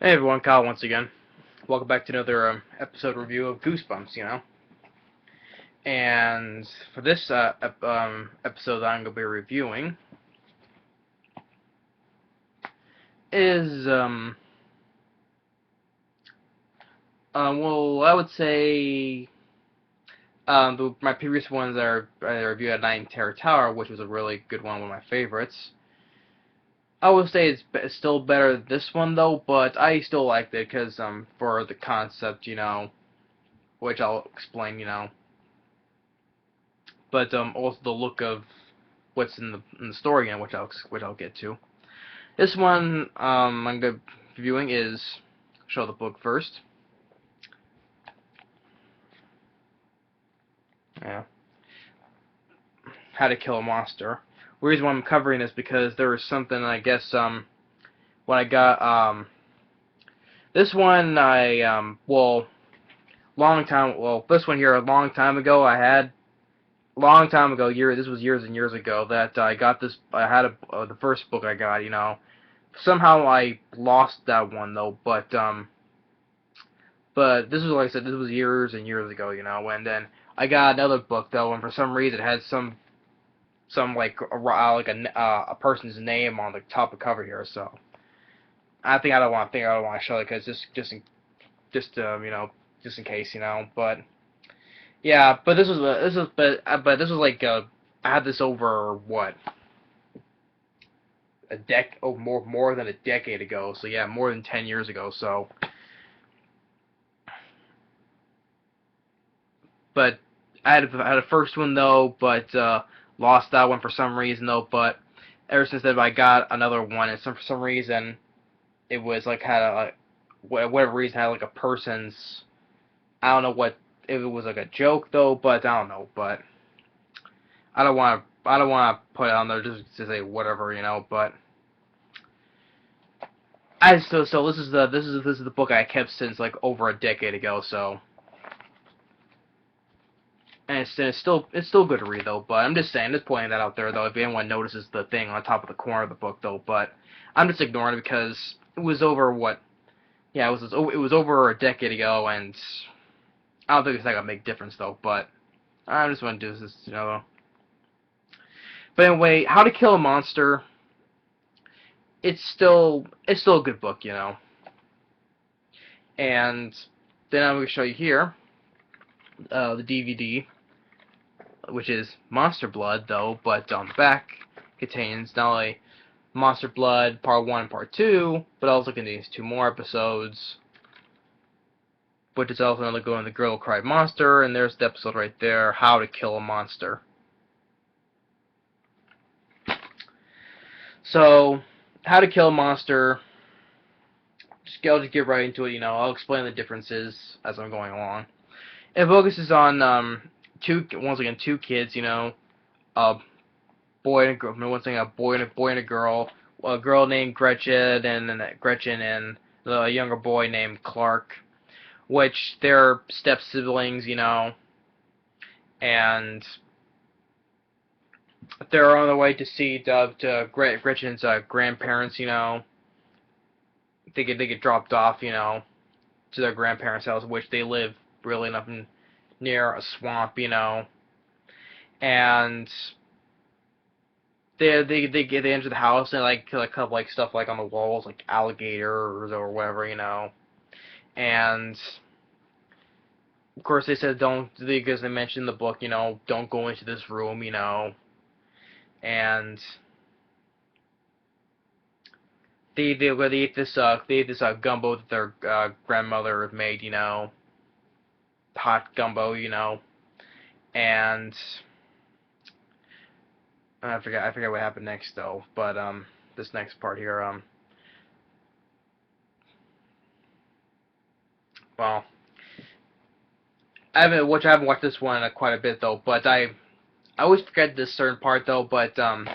Hey everyone, Kyle once again. Welcome back to another episode review of Goosebumps. And for this episode that I'm going to be reviewing is, well, I would say my previous ones I reviewed at Night in Terror Tower, which was a really good one of my favorites. I would say it's still better than this one though, but I still liked it because for the concept, which I'll explain. But also the look of what's in the story again, which I'll get to. This one I'm gonna be reviewing is show the book first. Yeah, How to Kill a Monster. The reason why I'm covering this because there was something I guess when I got this one this one here a long time ago this was years and years ago that I got this. I had the first book I got. Somehow I lost that one though, but this was, like I said, this was years and years ago. And then I got another book though, and for some reason it had some like a person's name on the top of the cover here. So I don't want to show it because just in case. But yeah, but this was like I had this over what more than a decade ago. So yeah, more than 10 years ago. So, but I had a first one though, but lost that one for some reason though. But ever since then, I got another one, and for some reason, it was like had a whatever reason had like a person's. I don't know what if it was like a joke though, but I don't know. But I don't want to put it on there just to say whatever. But so this is the book I kept since like over a decade ago. So. And it's still good to read though. But I'm just saying, just pointing that out there though. If anyone notices the thing on top of the corner of the book though, but I'm just ignoring it because it was over what? Yeah, it was over a decade ago, and I don't think it's not gonna make a difference though. But I just want to do this. But anyway, How to Kill a Monster. It's still a good book. And then I'm gonna show you here the DVD, which is Monster Blood, though, but on the back contains not only Monster Blood Part 1 and Part 2, but also contains 2 more episodes, which is also another going The Girl Who Cried Monster, and there's the episode right there, How to Kill a Monster. So, How to Kill a Monster, I'll just get right into it, I'll explain the differences as I'm going along. It focuses on two kids, a boy and a girl. One thing, a boy and a girl named Gretchen, and the younger boy named Clark, which they're step siblings. And they're on the way to see Gretchen's grandparents. They get dropped off, to their grandparents' house, which they live really nothing near a swamp. And they enter the house and like kind of like stuff like on the walls like alligators or whatever. And of course they said don't, because they mentioned in the book, don't go into this room. And they eat this gumbo that their grandmother had made. Hot gumbo. And I forget what happened next though, but this next part here, well, I haven't watched this one quite a bit though, but I always forget this certain part though, but getting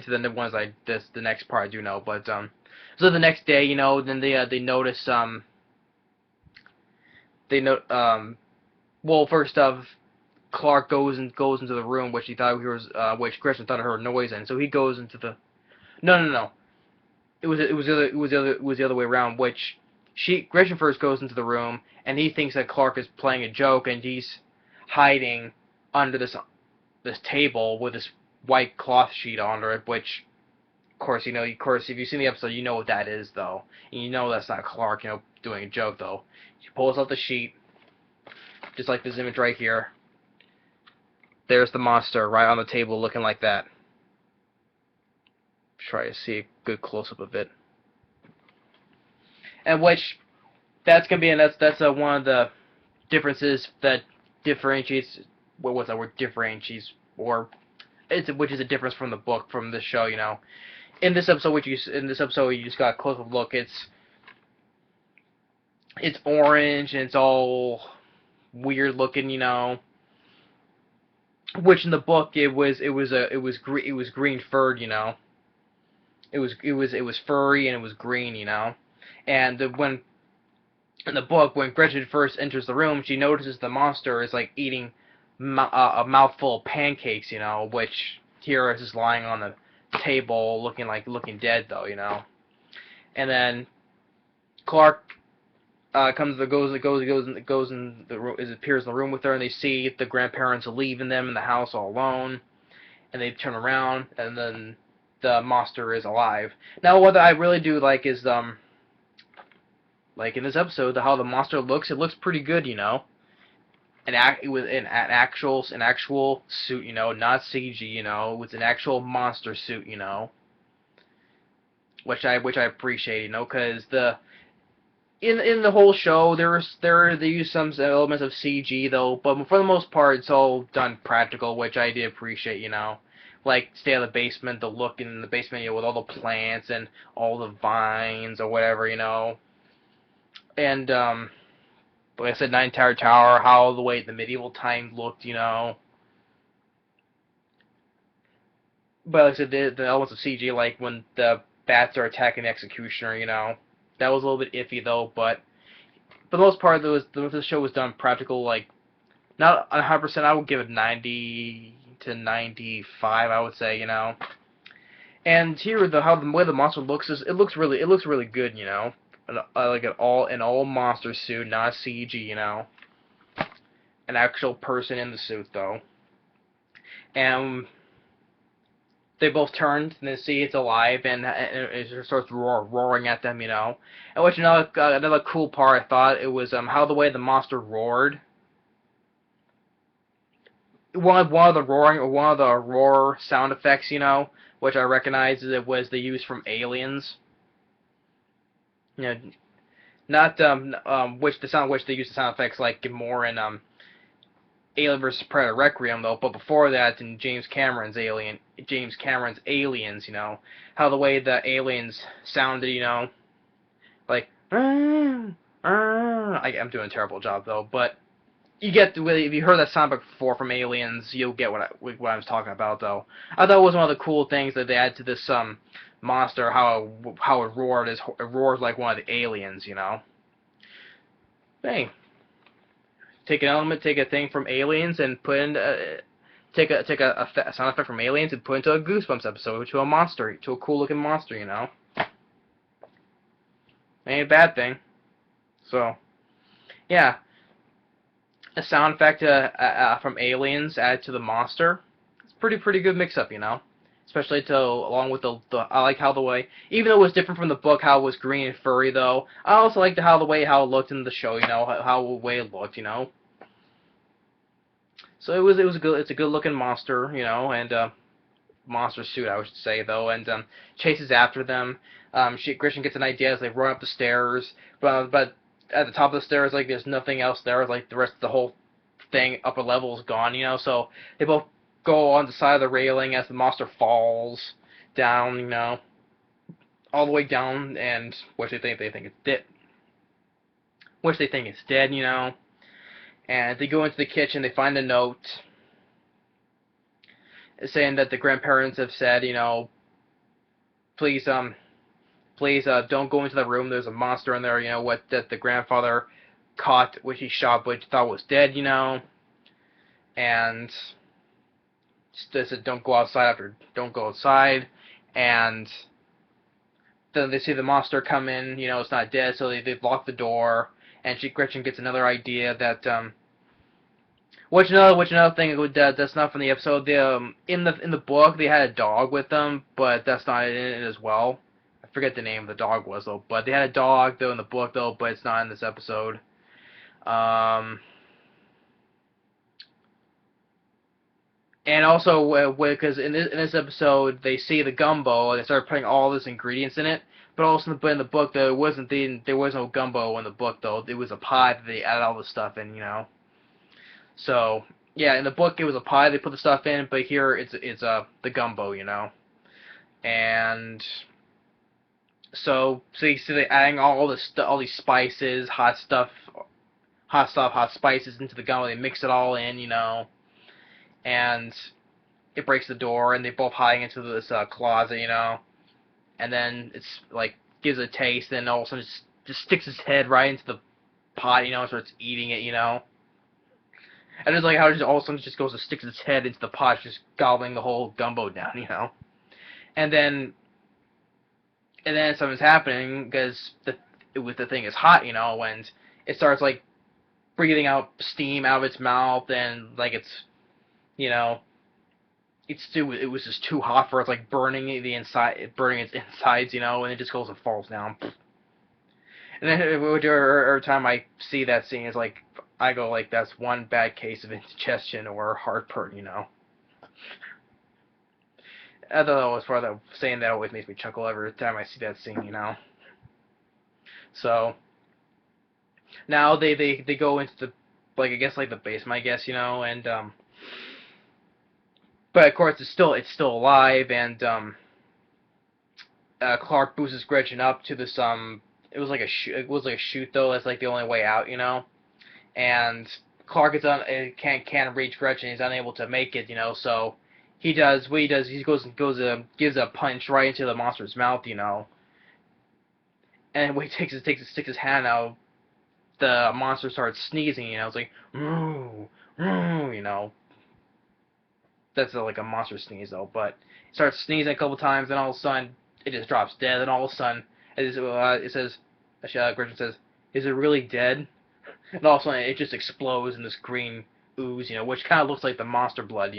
to the ones the next part I do know, but so the next day, then they notice well, first off, Clark goes into the room which he thought he was which Gretchen thought he heard noise in, so he goes into the no. it was the other way around, which Gretchen first goes into the room and he thinks that Clark is playing a joke and he's hiding under this table with this white cloth sheet under it, which of course, if you've seen the episode, you know what that is, though. And you know that's not Clark, doing a joke, though. She pulls out the sheet, just like this image right here. There's the monster right on the table looking like that. Try to see a good close-up of it. And which, that's going to be, and that's one of the differences that differentiates, what's that word, differentiates, or, which is a difference from the book, from the show, In this episode, you just got a close-up look. It's orange and it's all weird looking, Which in the book it was green furred, It was furry and it was green, And when in the book, when Gretchen first enters the room, she notices the monster is like eating a mouthful of pancakes, which here is just lying on the table looking dead, though, And then Clark appears in the room with her, and they see the grandparents leaving them in the house all alone, and they turn around, and then the monster is alive. Now, what I really do like is like in this episode, how the monster looks. It looks pretty good, With an actual suit, not CG, It was an actual monster suit, Which I appreciate, because in the whole show they use some elements of CG though, but for the most part it's all done practical, which I did appreciate, Like stay in the basement, the look in the basement, with all the plants and all the vines or whatever, And like I said, Nine Tower, how the way the medieval time looked, But like I said, the elements of CG, like when the bats are attacking the executioner, that was a little bit iffy though. But for the most part, the show was done practical, like not 100%. I would give it 90 to 95, I would say, And here, how the way the monster looks it looks really good, Like an all monster suit, not CG, An actual person in the suit though, and they both turned and they see it's alive, and it starts roaring at them, And which another cool part, I thought it was how the way the monster roared. One of the roar sound effects, which I recognized, it was the use from Aliens. Not which they use the sound effects like more in Alien vs Predator Requiem though, but before that in James Cameron's Aliens, how the way the aliens sounded, like I'm doing a terrible job though, but you get if you heard that sound before from Aliens, you'll get what I was talking about though. I thought it was one of the cool things that they add to this monster, how it roared. It roars like one of the aliens, Hey, take a thing from Aliens and put in take a sound effect from Aliens and put into a Goosebumps episode, to a cool looking monster, Ain't a bad thing. So, yeah, a sound effect from Aliens added to the monster. It's pretty good mix up, Especially along with the I like how the way, even though it was different from the book, how it was green and furry though. I also liked how it looked in the show, how the way it looked, So it's a good looking monster, and monster suit, I should say though, and chases after them. Gretchen gets an idea as they run up the stairs, but at the top of the stairs, like there's nothing else there, like the rest of the whole thing, upper level is gone, So they both go on the side of the railing as the monster falls down, all the way down, and which they think it's dead. Which they think it's dead, And they go into the kitchen, they find a note saying that the grandparents have said, please don't go into the room. There's a monster in there, that the grandfather caught, which he shot, which thought was dead, And they said don't go outside, and then they see the monster come in. It's not dead, so they lock the door. And Gretchen gets another idea that which another thing that's not from the episode. In the book they had a dog with them, but that's not in it as well. I forget the name of the dog was though, but they had a dog though in the book though, but it's not in this episode. Um, and also because in this episode they see the gumbo and they start putting all these ingredients in it. But also in the book there was no gumbo in the book though. It was a pie that they added all the stuff in. So yeah, in the book it was a pie they put the stuff in, but here it's the gumbo. And so you see they adding all these spices, hot spices into the gumbo. They mix it all in. And it breaks the door, and they both hide into this closet. And then it's like gives it a taste, and all of a sudden just sticks his head right into the pot, and starts eating it. And it's like how it just all of a sudden just goes to stick its head into the pot, just gobbling the whole gumbo down. And then something's happening because the thing is hot, and it starts like breathing out steam out of its mouth, and like you know, it was just too hot for it. It's like burning its insides, and it just goes and falls down. And then every time I see that scene, it's like I go like, that's one bad case of indigestion or heartburn. I thought that was part of saying that always makes me chuckle every time I see that scene. So now they go into the I guess like the basement, I guess, and but of course it's still alive, and Clark boosts Gretchen up to this it was like a chute though. That's like the only way out, and Clark can't reach Gretchen. He's unable to make it, so he does what he does. He goes gives a punch right into the monster's mouth, and when he sticks his hand out, the monster starts sneezing. It's like moo, moo. That's like a monster sneeze though, but it starts sneezing a couple times, and all of a sudden it just drops dead. And all of a sudden it says, Gretchen says, "Is it really dead?" And all of a sudden it just explodes in this green ooze, which kind of looks like the monster blood.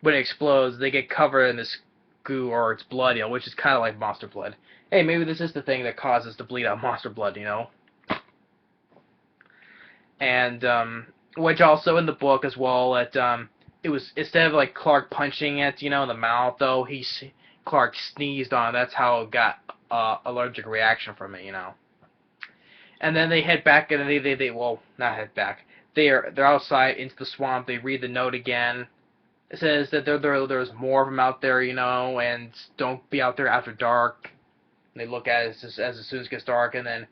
When it explodes, they get covered in this goo or it's blood, which is kind of like monster blood. Hey, maybe this is the thing that causes to bleed out monster blood, And which also in the book as well, that it was instead of like Clark punching it, in the mouth though, Clark sneezed on it. That's how it got allergic reaction from it, And then they head back, and they well, not head back. They're outside into the swamp. They read the note again. It says that there's more of them out there, and don't be out there after dark. And they look at it as soon as it gets dark, and then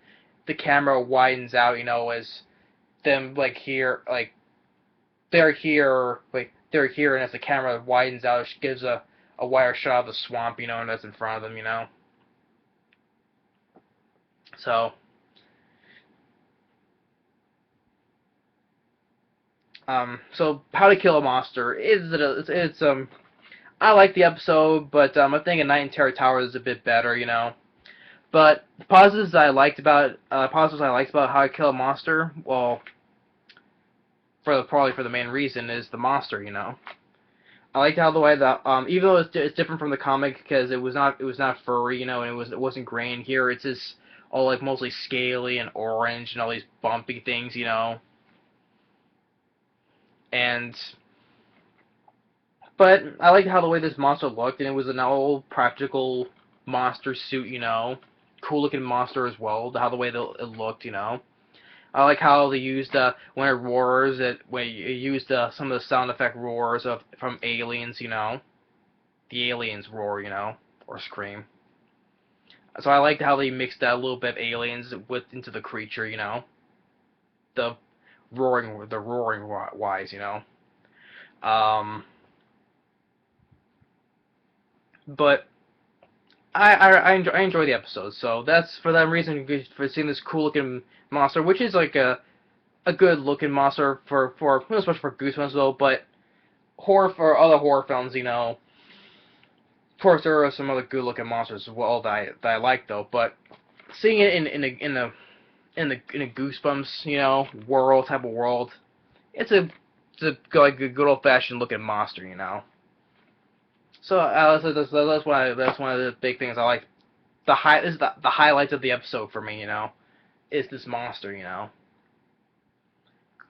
the camera widens out, as them they're here, and as the camera widens out, it gives a wider shot of the swamp, and that's in front of them, So so How to Kill a Monster I like the episode, but I think A Night in Terror Tower is a bit better, But positives I liked about How to Kill a Monster, well, probably for the main reason is the monster, I liked how the way that even though it's different from the comic because it was not furry, and it wasn't grain. Here it's just all like mostly scaly and orange and all these bumpy things, And but I liked how the way this monster looked, and it was an old practical monster suit, cool looking monster as well. How the way that it looked, I like how they used when it roars, when you used some of the sound effect roars from Aliens, the aliens roar, or scream. So I liked how they mixed that a little bit of aliens into the creature, the roaring wise, But I enjoy the episode, so that's for that reason for seeing this cool looking monster, which is like a good looking monster for especially for Goosebumps though, but for other horror films, Of course, there are some other good-looking monsters as well that I like though, but seeing it in a Goosebumps, world type of world, it's a good old-fashioned looking monster, So that's one of the big things I like. This is the highlights of the episode for me, is this monster,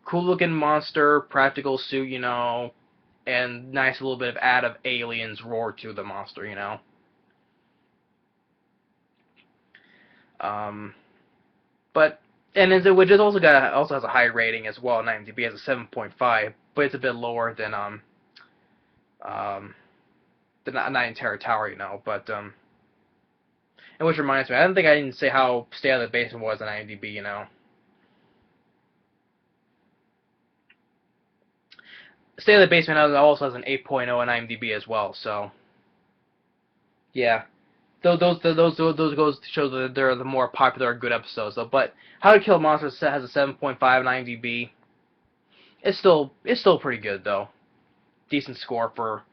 cool looking monster, practical suit, and nice little bit of add of aliens roar to the monster, Um, but which is also has a high rating as well. 9 IMDb has a 7.5, but it's a bit lower um than Night in Terror Tower, But and which reminds me, I don't think I didn't say how Stay Out of the Basement was on IMDb, Stay Out of the Basement also has an 8.0 on IMDb as well. So yeah, those goes to show that they're the more popular good episodes though. But How to Kill a Monster has a 7.5 on IMDb. It's still pretty good though. Decent score for,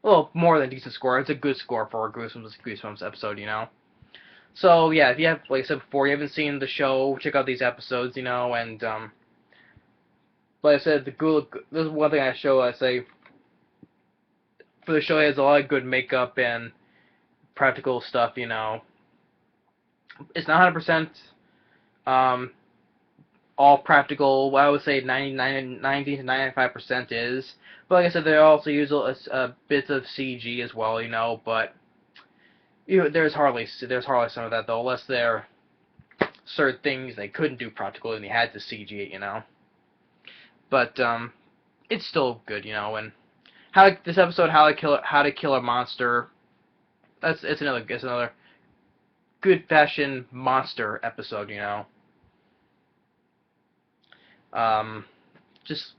well, more than decent score. It's a good score for a Goosebumps episode, So yeah, if you have, like I said before, you haven't seen the show, check out these episodes, and like I said, this is one thing I say for the show. It has a lot of good makeup and practical stuff, It's not 100% um, all practical. Well, I would say 90 to 95% is. But like I said, they also use a bits of CG as well, But there's hardly some of that though, unless there are certain things they couldn't do practical and they had to CG it, But it's still good, And this episode, How to Kill a Monster. It's another good fashion monster episode, Um, just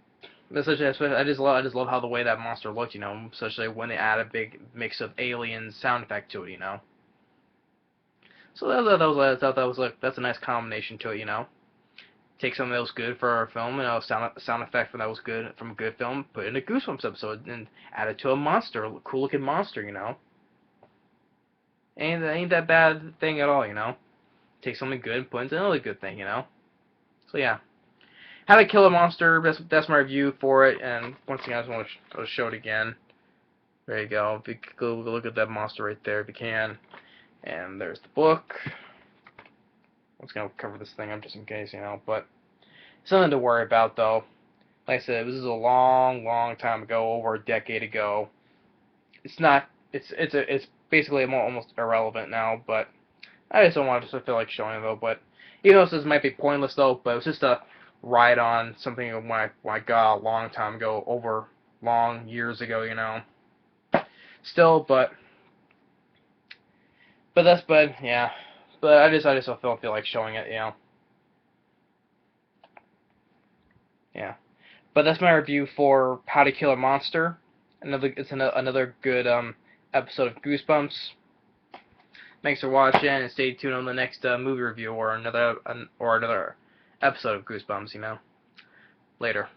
I just love how the way that monster looked, especially when they add a big mix of alien sound effect to it, So I thought that was like that's a nice combination to it, Take something that was good for a film, sound effect from that was good from a good film, put it in a Goosebumps episode, and add it to a monster, a cool looking monster, Ain't that bad thing at all, Take something good and put it into another good thing, So yeah. How to Kill a Monster, that's my review for it, and once again I just want to show it again. There you go. If you go look at that monster right there if you can. And there's the book. I'm just going to cover this thing up just in case, but it's nothing to worry about though. Like I said, this is a long, long time ago, over a decade ago. It's basically almost irrelevant now, but I just don't want to feel like showing it though. But this might be pointless though, but it's just a ride on something when I got a long time ago, over long years ago, Still, but yeah. But I just don't feel like showing it, Yeah. But that's my review for How to Kill a Monster. Another good episode of Goosebumps. Thanks for watching, and stay tuned on the next movie review or another episode of Goosebumps. Later.